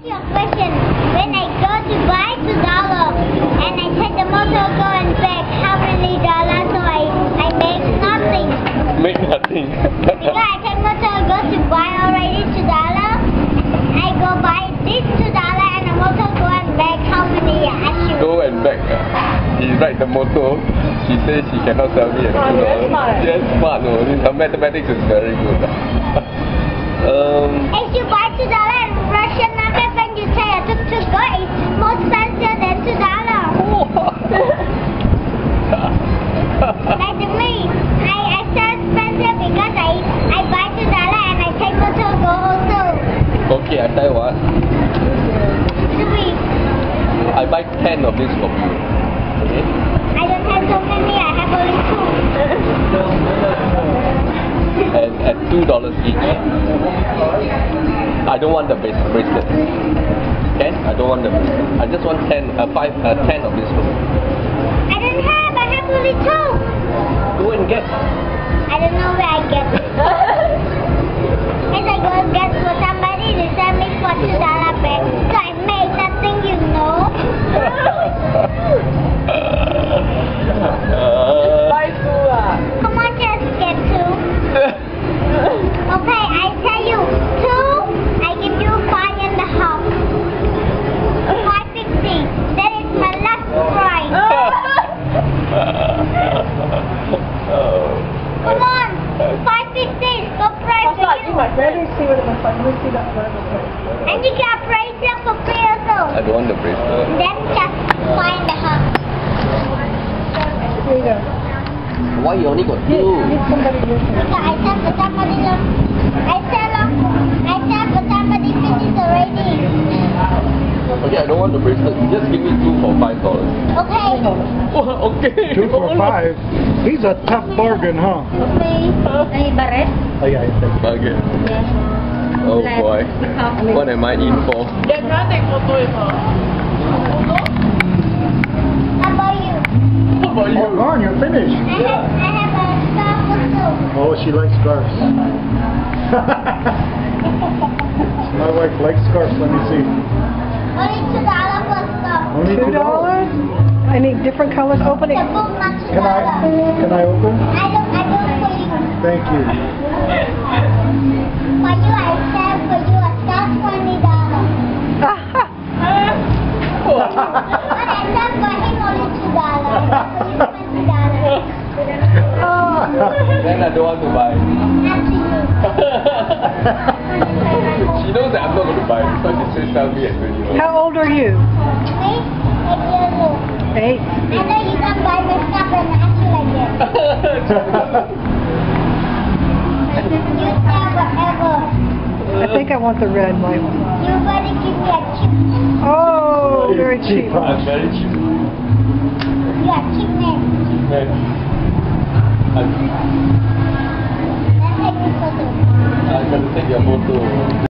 Your question. When I go to buy $2 and I take the motor go and back, how many dollars? So I make nothing. Make nothing. Because I take motor go to buy already $2. I go buy this $2 and the motor go and back. How many I should? Go and back. He ride the motor. She says she cannot sell me at $2. Yes, smart. No, her mathematics is very good. If you buy $2 in Russian market, when you say I took to go, it's more expensive than $2. Like me, I sell expensive because I buy $2 and I take motor go also. Okay, I tell you what. Three. I buy 10 of this for you. Okay? I don't have so many, I have only 2. And at $2 each. I don't want the bracelet. 10? I don't want the bracelet. I just want 10 of this one. I don't have, I have only 2. Go and get. I don't know where I get it. If I go and get for somebody, they sell me for $2 back. So I made nothing, you know. Come on, just get 2. Okay, I tell you, 2, I give you 5.5. 5.50. That is my last price. Come on, 5.50. Go price for you. Let me see what it looks like. Let me see that one. And you got bracelet for free also. I don't want the bracelet. Then just 5.5. Here you go. Why you only got 2? Need somebody listening. Because I sell for somebody else. I sell for somebody finished already. Okay, I don't want the bracelet. Just give me 2 for $5. Okay. Okay. 2 for 5. He's a tough bargain, huh? Okay. Any barret? Oh yeah, I think. Okay. Yes. Oh boy. What am I in for? How about you? How about Oh, Lauren, you're finished. I have a scarf also. Oh, she likes scarves. My wife likes scarves. Let me see. Only $2 for scarf. Only $2? I need different colors. Open it. The book not $2. Can I open? I don't for you. Thank you. For you, I sell for you a scarf $20. But I sell for him only $2. $20. Then I don't want to buy. Up to you. She knows that I'm not going to buy because she says sell me at $20. How old are you? Me? 8 years old. 8. I know you don't buy my stuff and ask you like that. You sell whatever. I think I want the red and white one. You better give me a cheap. Oh, very cheap. I'm very cheap. You are cheap man. Man. Let's take this photo. I'm going to take your photo.